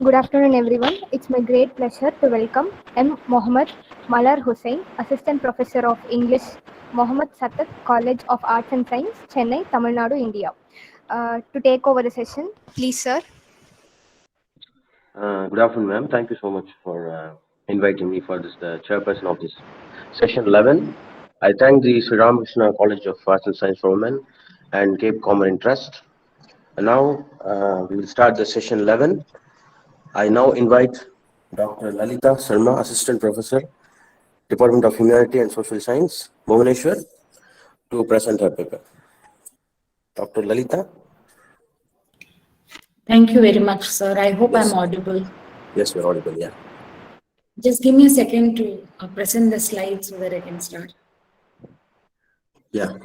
Good afternoon, everyone. It's my great pleasure to welcome M. Mohammad Malar Hussain, Assistant Professor of English, Mohammad Satak College of Arts and Science, Chennai, Tamil Nadu, India, to take over the session. Please, sir. Good afternoon, ma'am. Thank you so much for inviting me for this, the chairperson of this session 11. I thank the Sri Ramakrishna College of Arts and Science for Women and Cape Comorin Trust. And now we will start the session 11. I now invite Dr. Lalita Sharma, Assistant Professor, Department of Humanity and Social Science, Bhubaneswar, to present her paper. Dr. Lalita. Thank you very much, sir. I hope Yes. I'm audible. Yes, you're audible, yeah. Just give me a second to present the slides so that I can start. Yeah.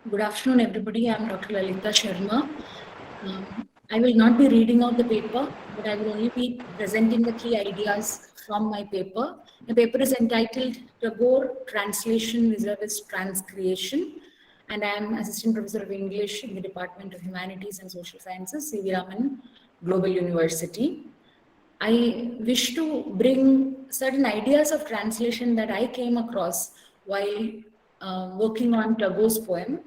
Good afternoon, everybody. I'm Dr. Lalita Sharma. I will not be reading out the paper, but I will only be presenting the key ideas from my paper. The paper is entitled Tagore Translation vis-a-vis Transcreation, and I am Assistant Professor of English in the Department of Humanities and Social Sciences, C.V. Raman Global University. I wish to bring certain ideas of translation that I came across while working on Tagore's poem.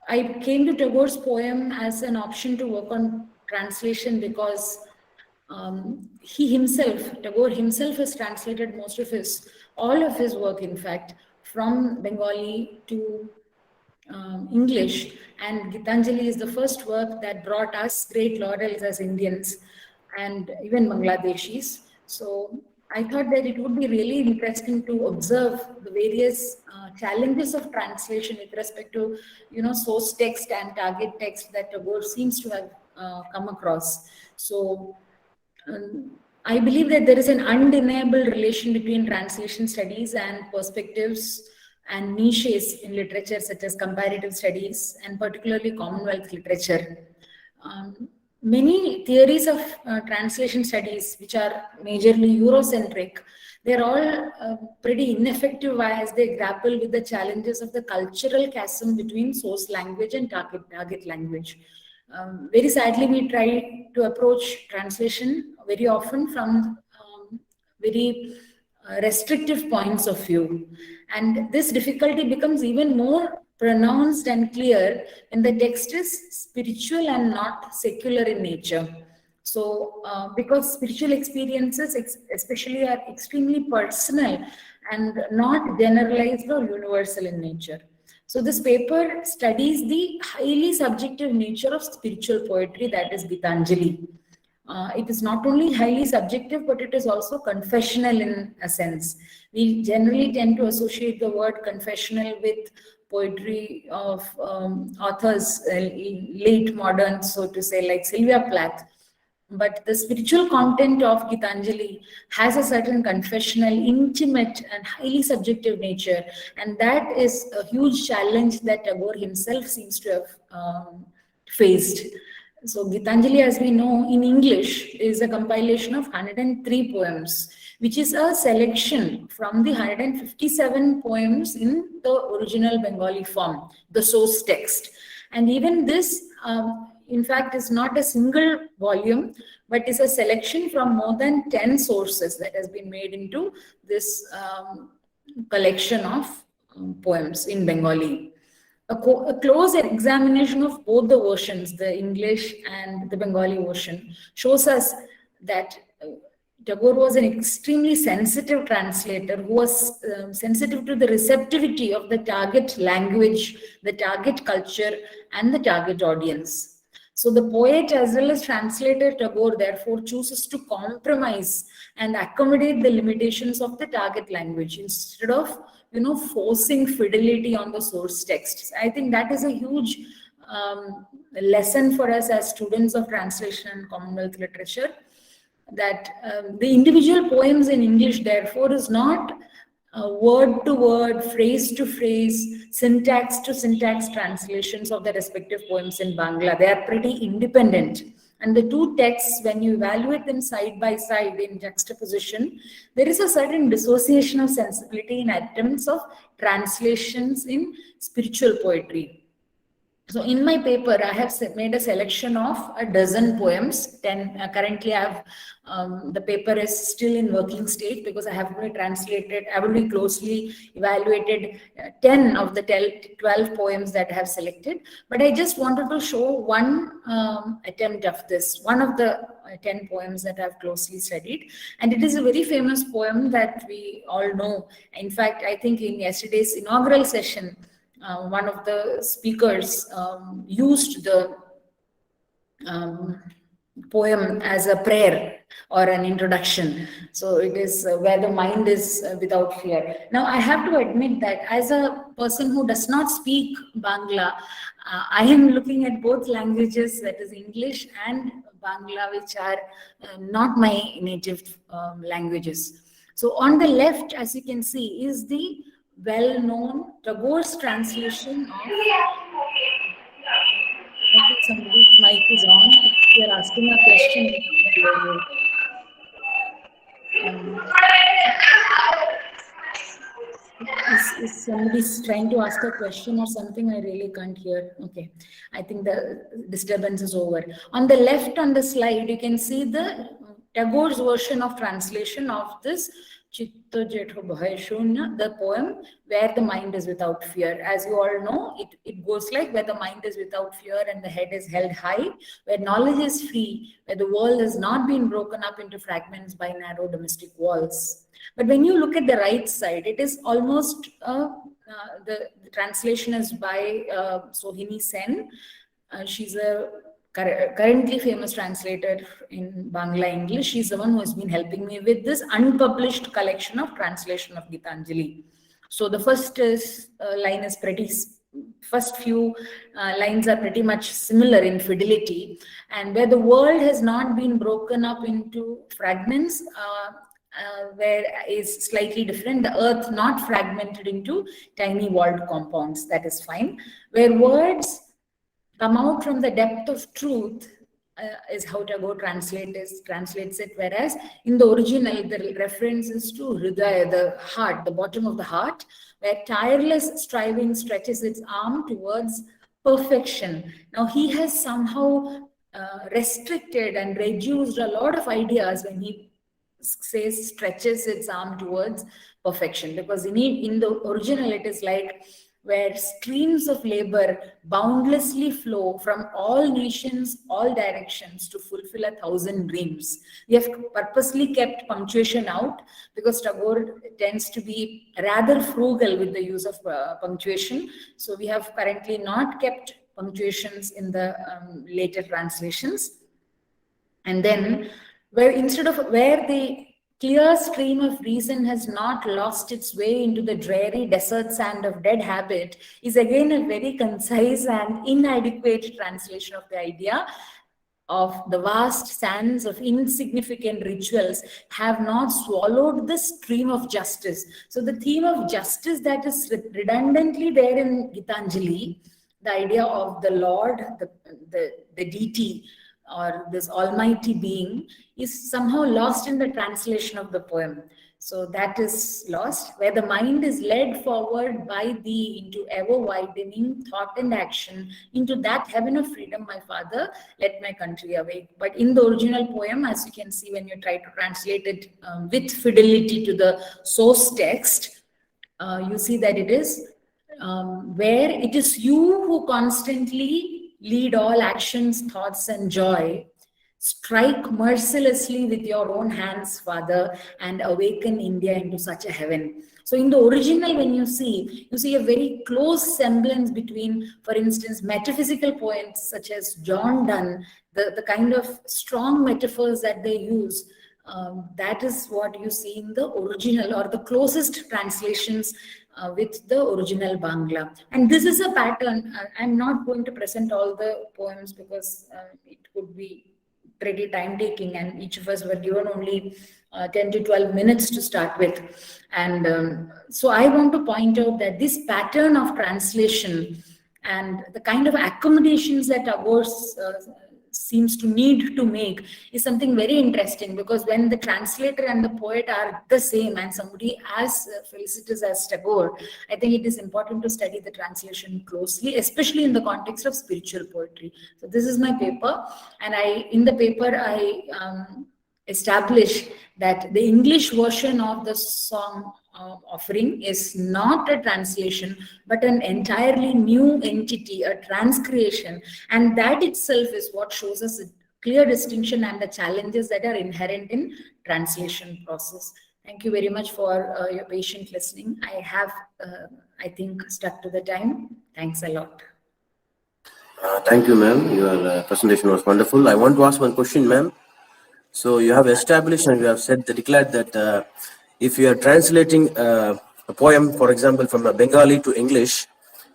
I came to Tagore's poem as an option to work on translation because Tagore himself has translated all of his work, in fact, from Bengali to English, and Gitanjali is the first work that brought us great laurels as Indians and even Bangladeshis. So I thought that it would be really interesting to observe the various challenges of translation with respect to, source text and target text that Tagore seems to have come across. So I believe that there is an undeniable relation between translation studies and perspectives and niches in literature such as comparative studies and particularly Commonwealth literature. Many theories of translation studies, which are majorly Eurocentric, they're all pretty ineffective as they grapple with the challenges of the cultural chasm between source language and target language. Very sadly, we try to approach translation very often from very restrictive points of view. And this difficulty becomes even more pronounced and clear when the text is spiritual and not secular in nature. So, because spiritual experiences, especially, are extremely personal and not generalized or universal in nature. So, this paper studies the highly subjective nature of spiritual poetry, that is Gitanjali. It is not only highly subjective, but it is also confessional in a sense. We generally tend to associate the word confessional with poetry of authors, late modern, so to say, like Sylvia Plath. But the spiritual content of Gitanjali has a certain confessional, intimate, and highly subjective nature. And that is a huge challenge that Tagore himself seems to have faced. So Gitanjali, as we know, in English, is a compilation of 103 poems, which is a selection from the 157 poems in the original Bengali form, the source text. And even this, in fact, is not a single volume, but is a selection from more than 10 sources that has been made into this collection of poems in Bengali. A close examination of both the versions, the English and the Bengali version, shows us that Tagore was an extremely sensitive translator who was sensitive to the receptivity of the target language, the target culture, and the target audience. So the poet as well as translator Tagore therefore chooses to compromise and accommodate the limitations of the target language instead of forcing fidelity on the source text. I think that is a huge lesson for us as students of translation and Commonwealth literature, that the individual poems in English therefore is not word to word, phrase to phrase, syntax to syntax translations of the respective poems in Bangla. They are pretty independent. And the two texts, when you evaluate them side by side in juxtaposition, there is a certain dissociation of sensibility in attempts of translations in spiritual poetry. So in my paper, I have made a selection of a dozen poems. 10 currently, I have the paper is still in working state because I have only translated. I have only closely evaluated 10 of the 12 poems that I have selected. But I just wanted to show one attempt of this, one of the 10 poems that I have closely studied, and it is a very famous poem that we all know. In fact, I think in yesterday's inaugural session, one of the speakers used the poem as a prayer or an introduction. So it is where the mind is without fear. Now, I have to admit that as a person who does not speak Bangla, I am looking at both languages, that is English and Bangla, which are not my native languages. So on the left, as you can see, is the well-known Tagore's translation of, I think somebody's mic is on. If you're asking a question, is somebody trying to ask a question or something? I really can't hear. Okay, I think the disturbance is over. On the left on the slide, you can see the Tagore's version of translation of this the poem where the mind is without fear. As you all know, it goes like where the mind is without fear and the head is held high, where knowledge is free, where the world has not been broken up into fragments by narrow domestic walls. But when you look at the right side, it is almost the translation is by Sohini Sen. She's a currently famous translator in Bangla English. She's the one who has been helping me with this unpublished collection of translation of Gitanjali. So the first line is first few lines are pretty much similar in fidelity, and where the world has not been broken up into fragments, where is slightly different, the earth not fragmented into tiny walled compounds, that is fine. Where words come out from the depth of truth is how Tagore translates it, whereas in the original, the reference is to Hridaya, the heart, the bottom of the heart, where tireless striving stretches its arm towards perfection. Now, he has somehow restricted and reduced a lot of ideas when he says stretches its arm towards perfection, because in the original, it is like where streams of labor boundlessly flow from all nations, all directions to fulfill 1,000 dreams. We have purposely kept punctuation out because Tagore tends to be rather frugal with the use of punctuation. So we have currently not kept punctuations in the later translations. And then where the clear stream of reason has not lost its way into the dreary desert sand of dead habit is again a very concise and inadequate translation of the idea of the vast sands of insignificant rituals have not swallowed the stream of justice. So the theme of justice that is redundantly there in Gitanjali, the idea of the Lord, the deity, or this almighty being, is somehow lost in the translation of the poem. So that is lost, where the mind is led forward by thee into ever-widening thought and action, into that heaven of freedom, my father, let my country awake. But in the original poem, as you can see when you try to translate it with fidelity to the source text, you see that it is where it is you who constantly lead all actions, thoughts, and joy. Strike mercilessly with your own hands, Father, and awaken India into such a heaven. So in the original, when you see a very close semblance between, for instance, metaphysical poets such as John Donne, the kind of strong metaphors that they use, that is what you see in the original or the closest translations with the original Bangla. And this is a pattern. I'm not going to present all the poems because it would be pretty time taking, and each of us were given only 10 to 12 minutes to start with. And so I want to point out that this pattern of translation and the kind of accommodations that ours seems to need to make is something very interesting, because when the translator and the poet are the same, and somebody as felicitous as Tagore, I think it is important to study the translation closely, especially in the context of spiritual poetry. So this is my paper, and in the paper I establish that the English version of the song offering is not a translation, but an entirely new entity, a transcreation. And that itself is what shows us a clear distinction and the challenges that are inherent in translation process. Thank you very much for your patient listening. I have, I think, stuck to the time. Thanks a lot. Thank you, ma'am. Your presentation was wonderful. I want to ask one question, ma'am. So you have established and you have declared that if you are translating a poem, for example, from a Bengali to English,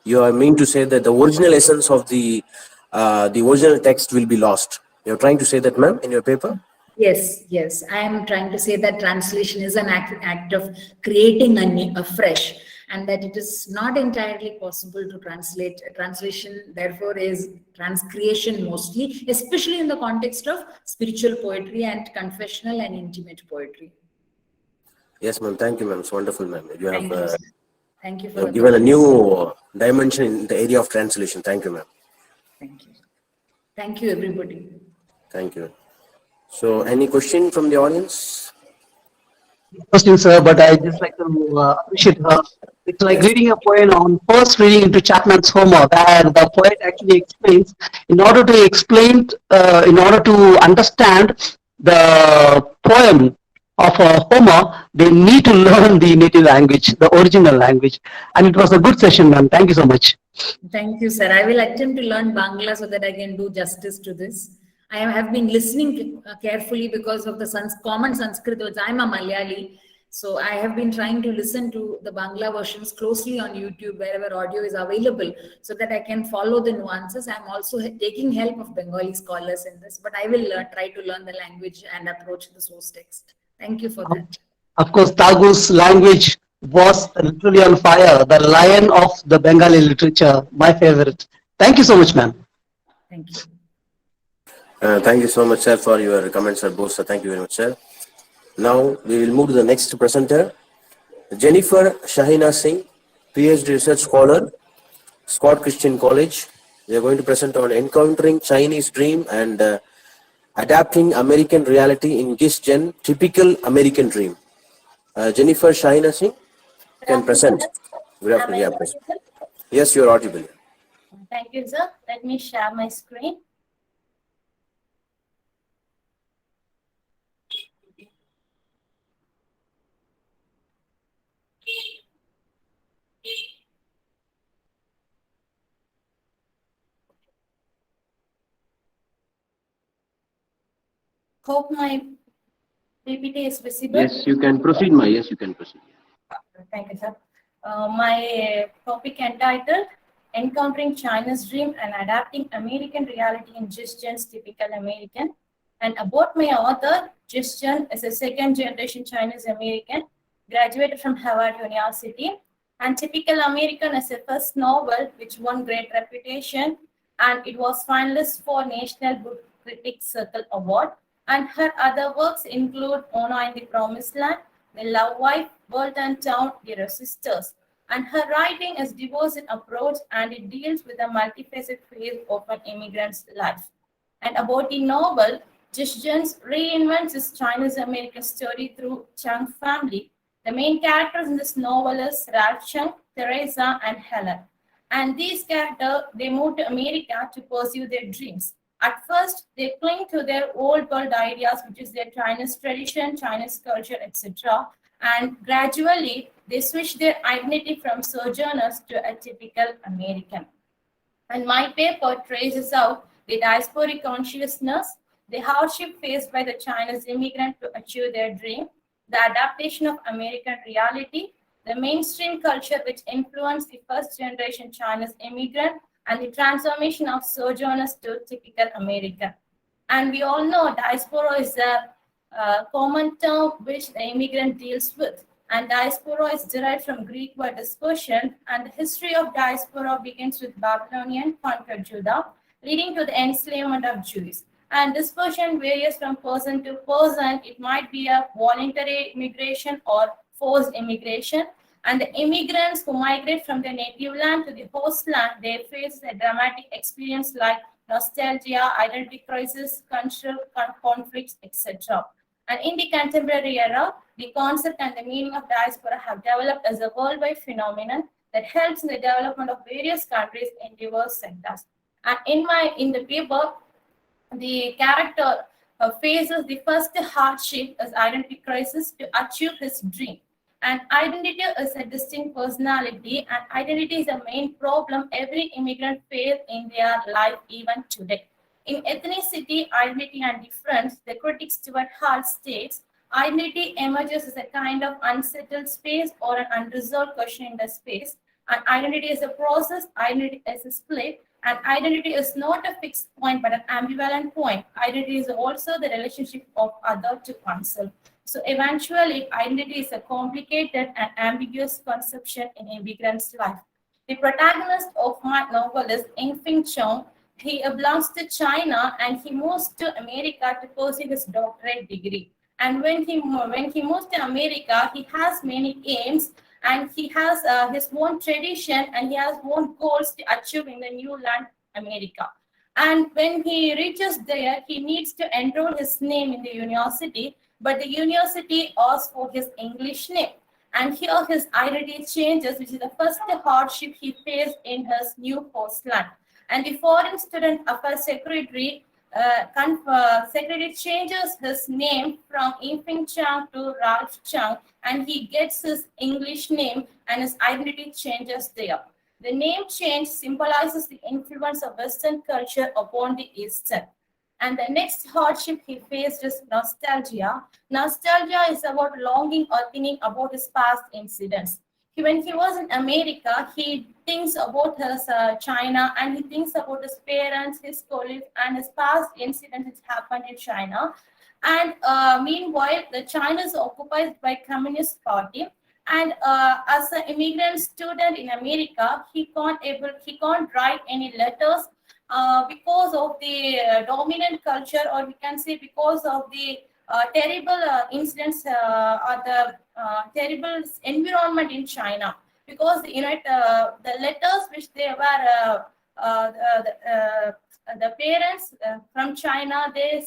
you are mean to say that the original essence of the original text will be lost. You're trying to say that, ma'am, in your paper? Yes. I am trying to say that translation is an act of creating afresh, and that it is not entirely possible to translate. Translation, therefore, is transcreation mostly, especially in the context of spiritual poetry and confessional and intimate poetry. Yes, ma'am. Thank you, ma'am. It's wonderful, ma'am. Thank you you have given a new dimension in the area of translation. Thank you, ma'am. Thank you, everybody. Thank you. So, any question from the audience? Question, sir, but I just like to appreciate her. It's like reading a poem on first reading into Chapman's Homer, where the poet actually explains, in order to understand the poem of Homer, they need to learn the native language, the original language. And it was a good session, ma'am. Thank you so much. Thank you, sir. I will attempt to learn Bangla so that I can do justice to this. I have been listening carefully because of the common Sanskrit words. I'm a Malayali, so I have been trying to listen to the Bangla versions closely on YouTube, wherever audio is available, so that I can follow the nuances. I'm also taking help of Bengali scholars in this, but I will try to learn the language and approach the source text. Thank you for that. Of course, Tagu's language was literally on fire, the lion of the Bengali literature, my favorite. Thank you so much, ma'am. Thank you. Thank you so much, sir, for your comments, sir. Both, sir. Thank you very much, sir. Now, we will move to the next presenter, Jennifer Shahina Singh, PhD Research Scholar, Scott Christian College. They are going to present on encountering Chinese dream and adapting American reality in this gen, typical American dream. Jennifer Shahina Singh can present. Good afternoon. Yes, you are audible. Thank you, sir. Let me share my screen. Hope my PPT is visible. Yes, you can proceed, ma. Yes, you can proceed. Thank you, sir. My topic entitled Encountering China's Dream and Adapting American Reality in Gitanjali's Typical American. And about my author, Gitanjali is a second-generation Chinese American, graduated from Harvard University. And Typical American is a first novel which won great reputation, and it was finalist for National Book Critics Circle Award. And her other works include Ono and the Promised Land, The Love Wife, World and Town, Dear Sisters. And her writing is diverse in approach, and it deals with a multifaceted phase of an immigrant's life. And about the novel, Gitanjali reinvents his Chinese-American story through Chang family. The main characters in this novel is Ralph Chang, Teresa, and Helen. And these characters, they move to America to pursue their dreams. At first, they cling to their old world ideas, which is their Chinese tradition, Chinese culture, etc. And gradually, they switch their identity from sojourners to a typical American. And my paper traces out the diasporic consciousness, the hardship faced by the Chinese immigrant to achieve their dream, the adaptation of American reality, the mainstream culture which influenced the first generation Chinese immigrant, and the transformation of sojourners to typical American. And we all know diaspora is a common term which the immigrant deals with. And diaspora is derived from Greek word dispersion, and the history of diaspora begins with Babylonian conquered Judah, leading to the enslavement of Jews. And dispersion varies from person to person. It might be a voluntary immigration or forced immigration. And the immigrants who migrate from their native land to the host land, they face a dramatic experience like nostalgia, identity crisis, cultural conflicts, etc. And in the contemporary era, the concept and the meaning of diaspora have developed as a worldwide phenomenon that helps in the development of various countries in diverse sectors. And in the paper, the character faces the first hardship as identity crisis to achieve his dream. And identity is a distinct personality, and identity is a main problem every immigrant faces in their life even today. In ethnicity, identity, and difference, the critics Stuart Hall states identity emerges as a kind of unsettled space or an unresolved question in the space. And identity is a process, identity is a split, and identity is not a fixed point but an ambivalent point. Identity is also the relationship of other to oneself. So eventually, identity is a complicated and ambiguous conception in immigrants' life. The protagonist of my novel is Yingfeng Chong. He belongs to China and he moves to America to pursue his doctorate degree. And when he moves to America, he has many aims and he has his own tradition and he has own goals to achieve in the new land, America. And when he reaches there, he needs to enroll his name in the university, but the university asks for his English name. And here his identity changes, which is the first hardship he faced in his new host land. And the Foreign Student Affairs Secretary changes his name from Yingfeng Chang to Ralph Chang, and he gets his English name and his identity changes there. The name change symbolizes the influence of Western culture upon the Eastern. And the next hardship he faced is nostalgia. Nostalgia is about longing or thinking about his past incidents. When he was in America, he thinks about his China and he thinks about his parents, his colleagues, and his past incidents that happened in China. And meanwhile, the China is occupied by Communist Party. And as an immigrant student in America, he can't write any letters because of the dominant culture, or we can say because of the terrible incidents or the terrible environment in China. Because the letters which they were the parents from China, they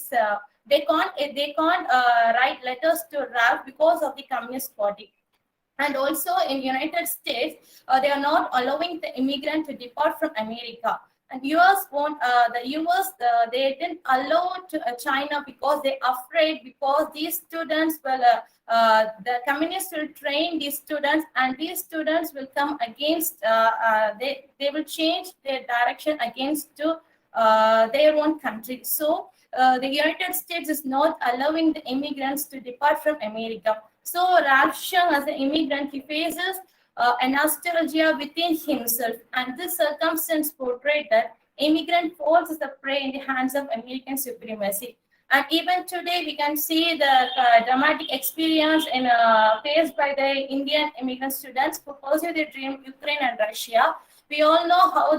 can't write letters to Ralph because of the Communist Party. And also in United States, they are not allowing the immigrant to depart from America. And US won't. The US they didn't allow to China because they're afraid, because these students will the communists will train these students, and these students will come against. They will change their direction against to their own country. So the United States is not allowing the immigrants to depart from America. So Ralph Chung, as an immigrant, he faces a nostalgia within himself, and this circumstance portrayed that immigrant falls as a prey in the hands of American supremacy. And even today, we can see the dramatic experience faced by the Indian immigrant students who pursue their dream, Ukraine and Russia. We all know how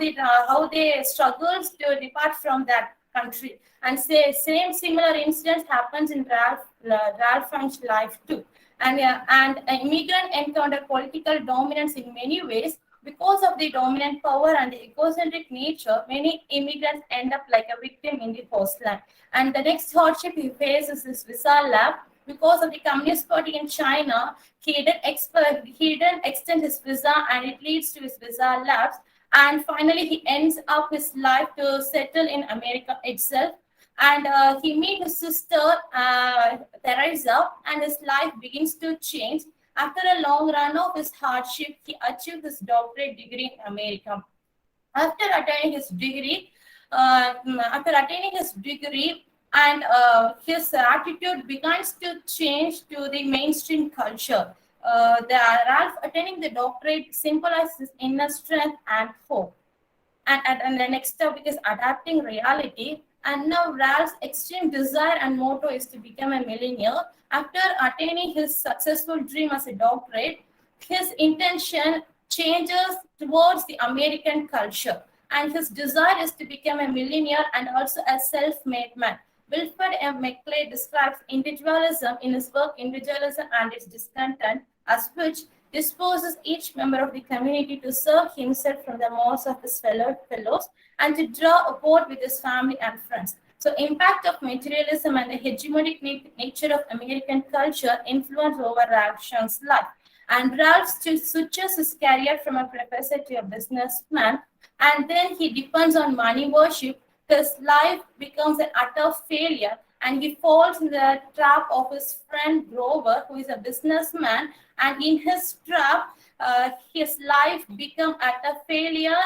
they struggled to depart from that country, and similar incidents happens in Ralph French's life too. And an immigrant encounter political dominance in many ways. Because of the dominant power and the egocentric nature, many immigrants end up like a victim in the host land. And the next hardship he faces is visa lapse. Because of the Communist Party in China, he didn't extend his visa, and it leads to his visa lapse. And finally, he ends up his life to settle in America itself. And he meets his sister, Teresa, and his life begins to change. After a long run of his hardship, he achieved his doctorate degree in America. After attaining his degree, and his attitude begins to change to the mainstream culture. Ralph attaining the doctorate symbolizes inner strength and hope. And the next topic is adapting reality. And now Ralph's extreme desire and motto is to become a millionaire. After attaining his successful dream as a doctorate, his intention changes towards the American culture, and his desire is to become a millionaire and also a self-made man. Wilfred M. McClay describes individualism in his work Individualism and its Discontent, as which disposes each member of the community to serve himself from the mouths of his fellows and to draw abroad with his family and friends. So, impact of materialism and the hegemonic nature of American culture influence over Ralph Schunck's life. And Ralph switches his career from a professor to a businessman, and then he depends on money worship. His life becomes an utter failure, and he falls in the trap of his friend Grover, who is a businessman. And in his trap, his life becomes utter failure,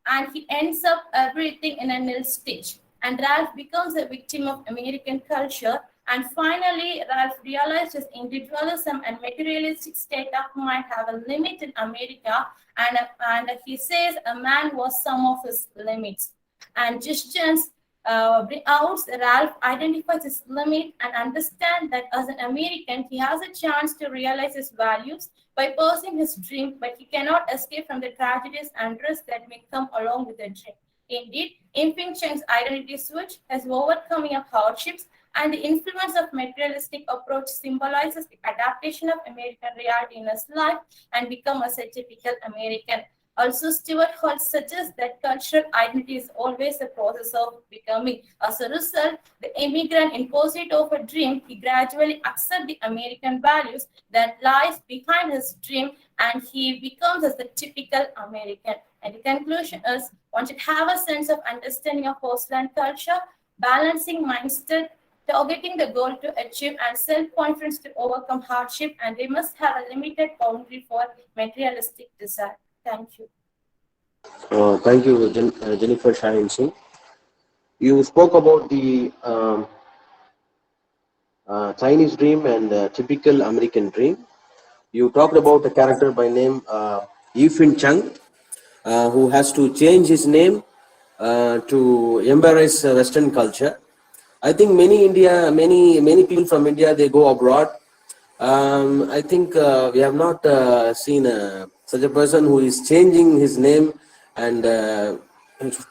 and he ends up everything in a nil stage. And Ralph becomes a victim of American culture. And finally, Ralph realized his individualism and materialistic state of mind have a limit in America, and he says a man was some of his limits. And Justin's Ralph identifies his limit and understands that as an American, he has a chance to realize his values by pursuing his dream, but he cannot escape from the tragedies and risks that may come along with the dream. Indeed, Imping Cheng's identity switch has overcoming of hardships, and the influence of materialistic approach symbolizes the adaptation of American reality in his life and become as a typical American. Also, Stuart Hall suggests that cultural identity is always a process of becoming. As a result, the immigrant in pursuit of a dream, he gradually accepts the American values that lies behind his dream, and he becomes as the typical American. And the conclusion is, one should have a sense of understanding of homeland culture, balancing mindset, targeting the goal to achieve, and self-confidence to overcome hardship, and they must have a limited boundary for materialistic desire. Thank you. Thank you, Jennifer Shahin Singh. You spoke about the Chinese dream and typical American dream. You talked about a character by name Yifin Chang, who has to change his name to embrace Western culture. I think many people from India, they go abroad. I think we have not seen such a person who is changing his name and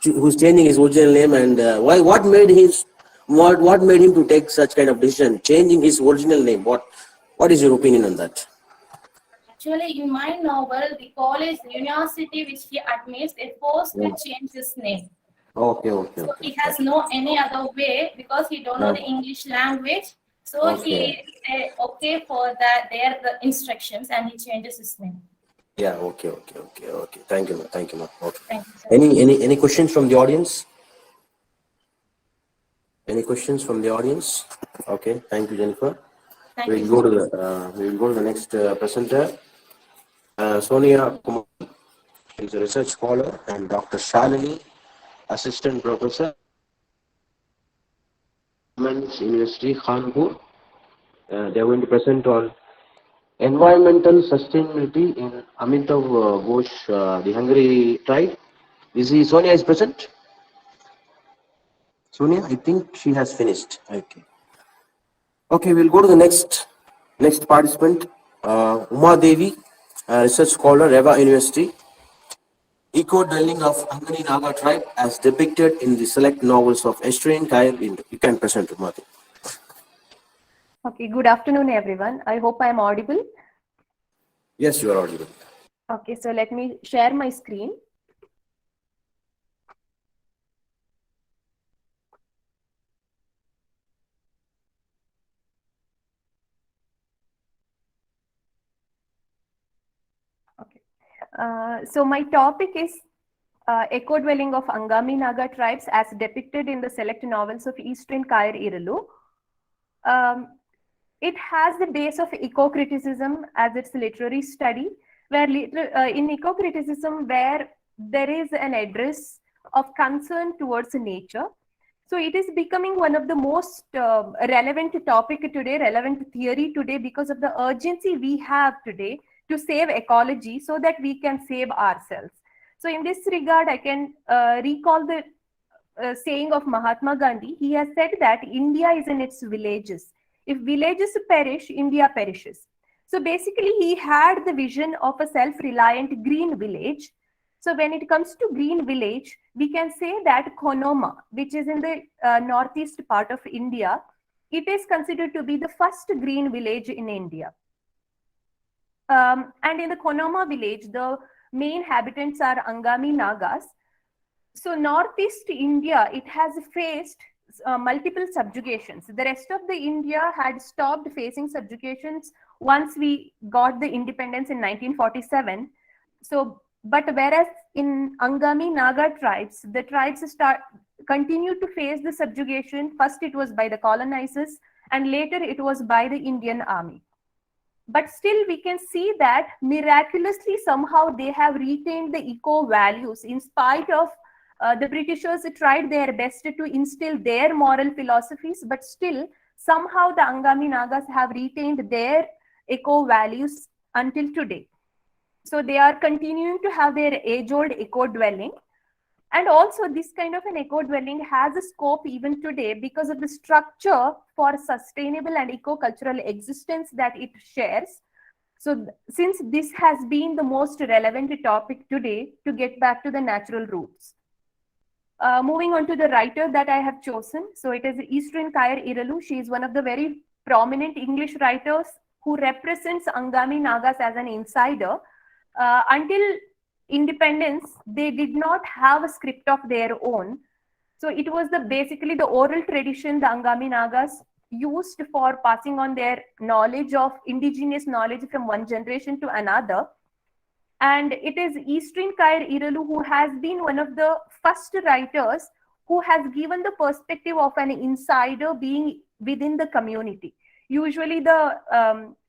who's changing his original name. And what made him to take such kind of decision, changing his original name? What is your opinion on that? Actually, in my novel, the college, the university which he admits, they forced to change his name. Okay. So he has no any other way because he don't know the English language. So he said okay for that. They are the instructions, and he changes his name. Yeah. Okay. Thank you, ma'am. Okay. Thank you, Any questions from the audience? Any questions from the audience? Okay. Thank you, Jennifer. We'll go to the next presenter, Sonia Kumar. She's a research scholar, and Dr. Shalini, assistant professor, Women's University, Kanpur. They are going to present on environmental sustainability in Amitav Ghosh, the Hungary tribe. Sonia is present? Sonia, I think she has finished. Okay, we'll go to the next participant, Uma Devi, research scholar, Reva University. Eco-dwelling of Hungary Naga tribe as depicted in the select novels of Estuarian Kair. You can present, Uma Devi. Okay, good afternoon, everyone. I hope I am audible. Yes, you are audible. Okay, so let me share my screen. Okay, so my topic is eco-dwelling of Angami Naga tribes as depicted in the select novels of Eastern Kair Iralu. It has the base of eco-criticism as its literary study, where in eco-criticism, where there is an address of concern towards nature. So it is becoming one of the most relevant topic today, relevant theory today, because of the urgency we have today to save ecology so that we can save ourselves. So in this regard, I can recall the saying of Mahatma Gandhi. He has said that India is in its villages. If villages perish, India perishes. So basically, he had the vision of a self-reliant green village. So when it comes to green village, we can say that Konoma, which is in the northeast part of India, it is considered to be the first green village in India. And in the Konoma village, the main inhabitants are Angami Nagas. So northeast India, it has faced multiple subjugations. The rest of the India had stopped facing subjugations once we got the independence in 1947. So, but whereas in Angami Naga tribes, the tribes continued to face the subjugation. First it was by the colonizers and later it was by the Indian army. But still we can see that miraculously somehow they have retained the eco values in spite of the Britishers tried their best to instill their moral philosophies, but still somehow the Angami Nagas have retained their eco values until today. So they are continuing to have their age-old eco dwelling. And also this kind of an eco dwelling has a scope even today because of the structure for sustainable and eco-cultural existence that it shares. So since this has been the most relevant topic today, to get back to the natural roots. Moving on to the writer that I have chosen. So it is Eastern Kair Iralu. She is one of the very prominent English writers who represents Angami Nagas as an insider. Until independence, they did not have a script of their own. So it was basically the oral tradition the Angami Nagas used for passing on their knowledge of indigenous knowledge from one generation to another. And it is Eastern Kair Iralu who has been one of the first writers who has given the perspective of an insider being within the community. Usually the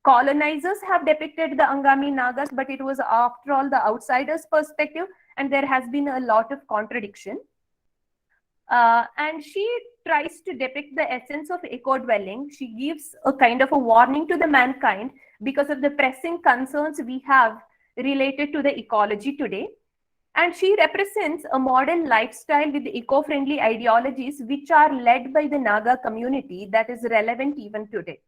colonizers have depicted the Angami Nagas, but it was after all the outsider's perspective, and there has been a lot of contradiction. And she tries to depict the essence of eco-dwelling. She gives a kind of a warning to the mankind because of the pressing concerns we have related to the ecology today. And she represents a modern lifestyle with eco-friendly ideologies which are led by the Naga community that is relevant even today.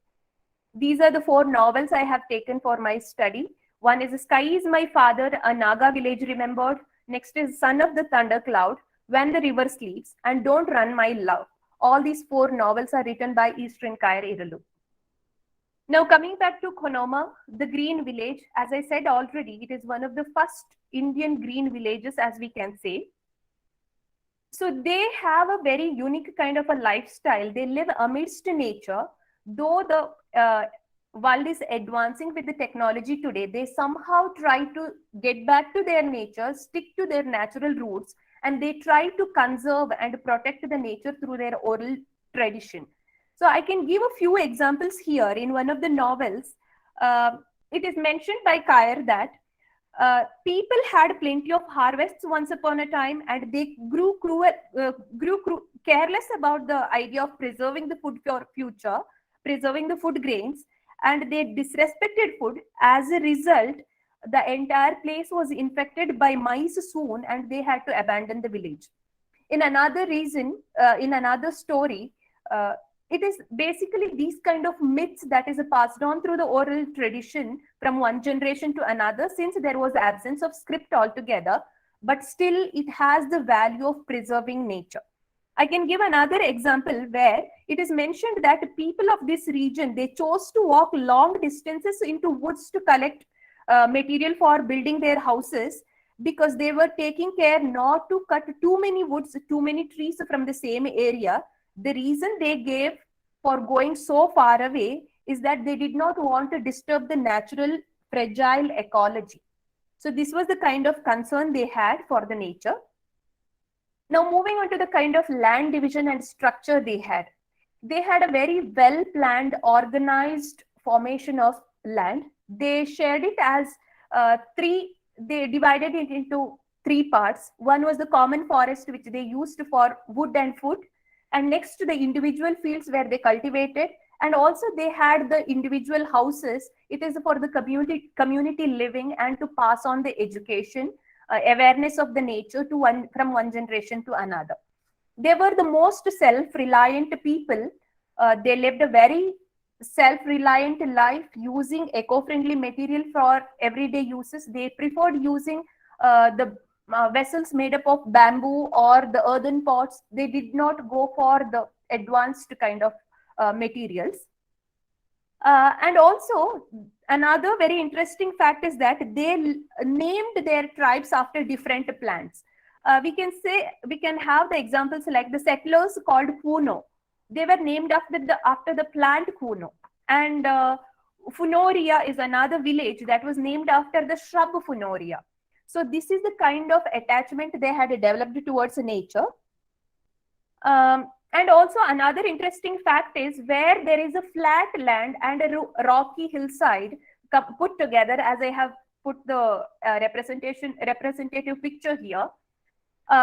These are the 4 novels I have taken for my study. One is Sky is My Father, a Naga Village Remembered. Next is Son of the Thundercloud, When the River Sleeps, and Don't Run My Love. All these 4 novels are written by Eastern Kair Iralu. Now coming back to Konoma, the green village, as I said already, it is one of the first Indian green villages, as we can say. So they have a very unique kind of a lifestyle. They live amidst nature. Though the world is advancing with the technology today, they somehow try to get back to their nature, stick to their natural roots, and they try to conserve and protect the nature through their oral tradition. So I can give a few examples here. In one of the novels, it is mentioned by Kair that people had plenty of harvests once upon a time, and they grew careless about the idea of preserving the food for future, preserving the food grains, and they disrespected food. As a result, the entire place was infected by mice soon, and they had to abandon the village. In another story, it is basically these kind of myths that is passed on through the oral tradition from one generation to another, since there was absence of script altogether, but still it has the value of preserving nature. I can give another example where it is mentioned that people of this region, they chose to walk long distances into woods to collect material for building their houses, because they were taking care not to cut too many woods, too many trees from the same area. The reason they gave for going so far away is that they did not want to disturb the natural fragile ecology. So this was the kind of concern they had for the nature. Now moving on to the kind of land division and structure they had. They had a very well-planned, organized formation of land. They shared it as they divided it into 3 parts. One was the common forest, which they used for wood and food. And next to the individual fields where they cultivated. And also they had the individual houses. It is for the community living and to pass on the education, awareness of the nature from one generation to another. They were the most self-reliant people. They lived a very self-reliant life using eco-friendly material for everyday uses. They preferred using the vessels made up of bamboo or the earthen pots. They did not go for the advanced kind of materials. And also, another very interesting fact is that they named their tribes after different plants. We can have the examples like the settlers called Puno. They were named after the plant Puno. And Funoria is another village that was named after the shrub Funoria. So this is the kind of attachment they had developed towards nature. And also another interesting fact is where there is a flat land and a rocky hillside put together, as I have put the representative picture here.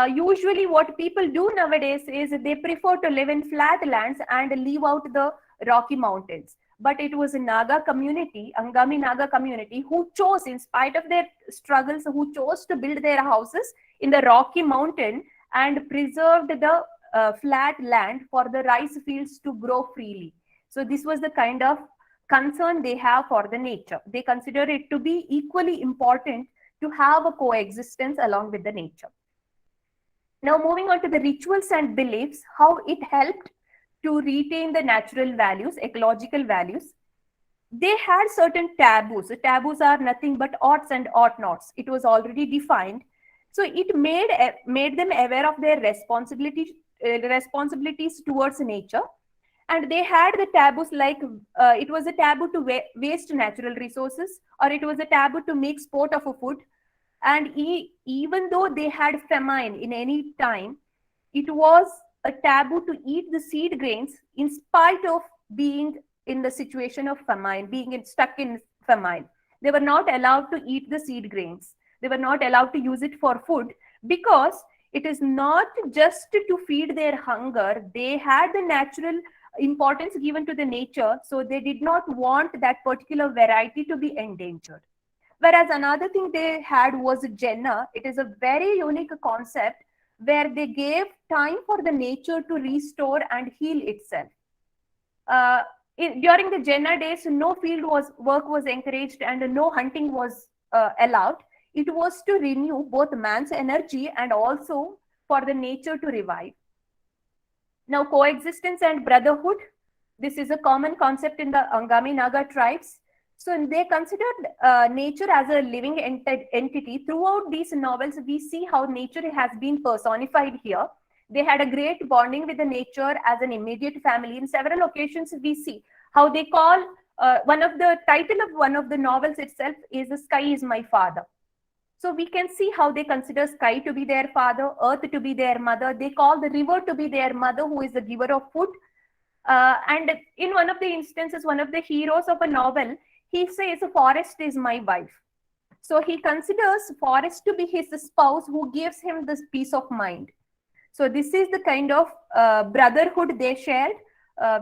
Usually what people do nowadays is they prefer to live in flat lands and leave out the Rocky Mountains. But it was a Naga community, Angami Naga community, who chose, in spite of their struggles, who chose to build their houses in the Rocky Mountain and preserved the flat land for the rice fields to grow freely. So this was the kind of concern they have for the nature. They consider it to be equally important to have a coexistence along with the nature. Now moving on to the rituals and beliefs, how it helped to retain the natural values, ecological values. They had certain taboos. The taboos are nothing but oughts and ought nots. It was already defined. So it made them aware of their responsibilities towards nature. And they had the taboos like it was a taboo to waste natural resources, or it was a taboo to make sport of a food. And even though they had famine in any time, it was a taboo to eat the seed grains in spite of being in the situation of famine, stuck in famine. They were not allowed to eat the seed grains. They were not allowed to use it for food because it is not just to feed their hunger. They had the natural importance given to the nature, so they did not want that particular variety to be endangered. Whereas another thing they had was Jenna. It is a very unique concept where they gave time for the nature to restore and heal itself. During the Jenna days, no field work was encouraged and no hunting was allowed. It was to renew both man's energy and also for the nature to revive. Now, coexistence and brotherhood. This is a common concept in the Angami Naga tribes. So they considered nature as a living entity. Throughout these novels, we see how nature has been personified here. They had a great bonding with the nature as an immediate family. In several occasions, we see how they call one of the title of one of the novels itself is "The Sky is My Father." So we can see how they consider sky to be their father, earth to be their mother. They call the river to be their mother, who is the giver of food. And in one of the instances, one of the heroes of a novel, he says, "Forest is my wife." So he considers forest to be his spouse who gives him this peace of mind. So this is the kind of brotherhood they shared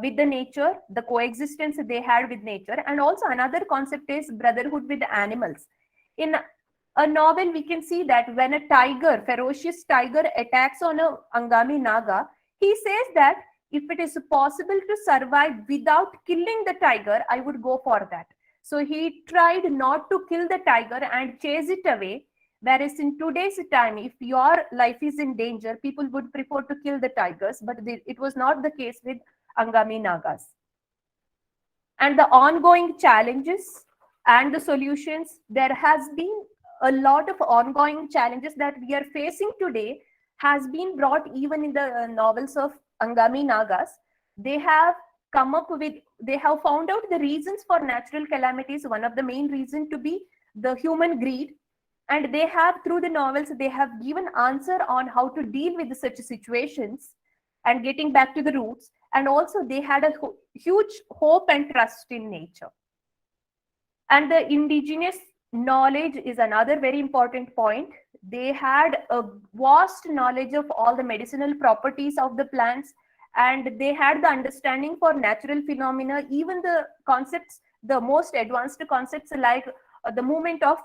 with the nature, the coexistence they had with nature. And also another concept is brotherhood with animals. In a novel, we can see that when a tiger, ferocious tiger, attacks on a Angami Naga, he says that if it is possible to survive without killing the tiger, I would go for that. So he tried not to kill the tiger and chase it away. Whereas in today's time, if your life is in danger, people would prefer to kill the tigers, but it was not the case with Angami Nagas. And the ongoing challenges and the solutions, there has been a lot of ongoing challenges that we are facing today has been brought even in the novels of Angami Nagas. They have found out the reasons for natural calamities. One of the main reasons to be the human greed. And they have, through the novels, they have given answer on how to deal with such situations and getting back to the roots. And also they had a huge hope and trust in nature. And the indigenous knowledge is another very important point. They had a vast knowledge of all the medicinal properties of the plants, and they had the understanding for natural phenomena, even the concepts, the most advanced concepts like the movement of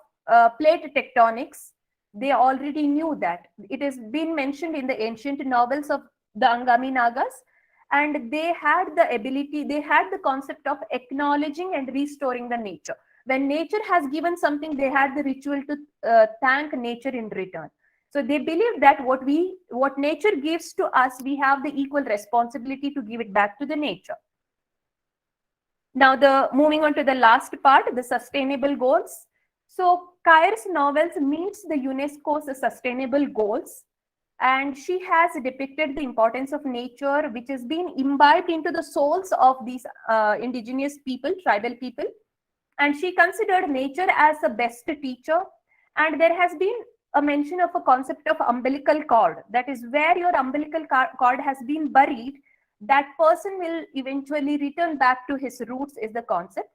plate tectonics. They already knew that. It has been mentioned in the ancient novels of the Angami Nagas, and they had the ability, they had the concept of acknowledging and restoring the nature. When nature has given something, they had the ritual to thank nature in return. So they believe that what nature gives to us, we have the equal responsibility to give it back to the nature. Now, moving on to the last part, the sustainable goals. So Kair's novels meets the UNESCO's sustainable goals, and she has depicted the importance of nature, which has been imbibed into the souls of these indigenous people, tribal people. And she considered nature as the best teacher. And there has been a mention of a concept of umbilical cord. That is where your umbilical cord has been buried, that person will eventually return back to his roots, is the concept.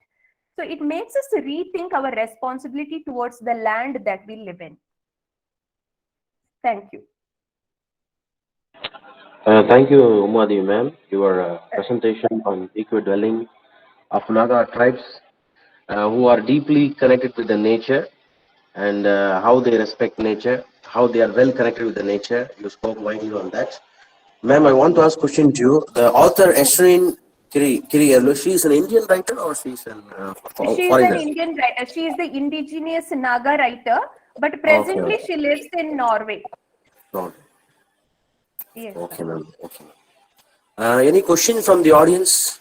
So it makes us rethink our responsibility towards the land that we live in. Thank you. Thank you, Umadevi ma'am. Your presentation on eco-dwelling of Naga tribes who are deeply connected with the nature and how they respect nature, how they are well connected with the nature. You spoke widely on that. Ma'am, I want to ask a question to you. The author Eshreen Kiriyarlu, she is an Indian writer or she is a She is foreigner? an Indian writer. She is the indigenous Naga writer, but presently she lives in Norway. Norway. Yes. Okay, ma'am. Okay. Any question from the audience?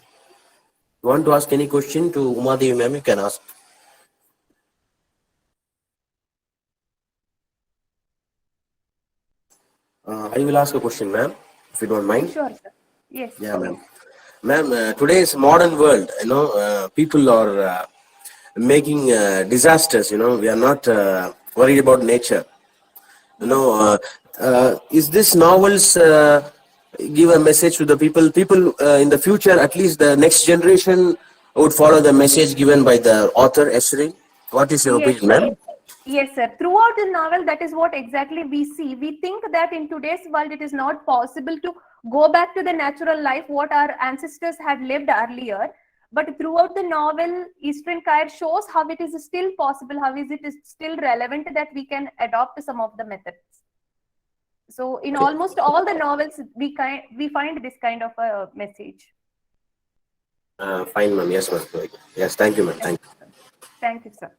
You want to ask any question to Umadevi ma'am? You can ask. I will ask a question, ma'am, if you don't mind. Sure, sir. Yes. Yeah, ma'am. Ma'am, today's modern world, people are making disasters. We are not worried about nature. Is this novels give a message to the people? People in the future, at least the next generation, would follow the message given by the author Eshreen. What is your opinion, ma'am? Yes, sir. Throughout the novel, that is what exactly we see. We think that in today's world, it is not possible to go back to the natural life, what our ancestors had lived earlier. But throughout the novel, Eastern Kair shows how it is still possible, how is it still relevant that we can adopt some of the methods. So in almost all the novels, we find this kind of a message. Fine, ma'am. Yes, ma'am. Yes, thank you, ma'am. Thank you. Thank you, sir.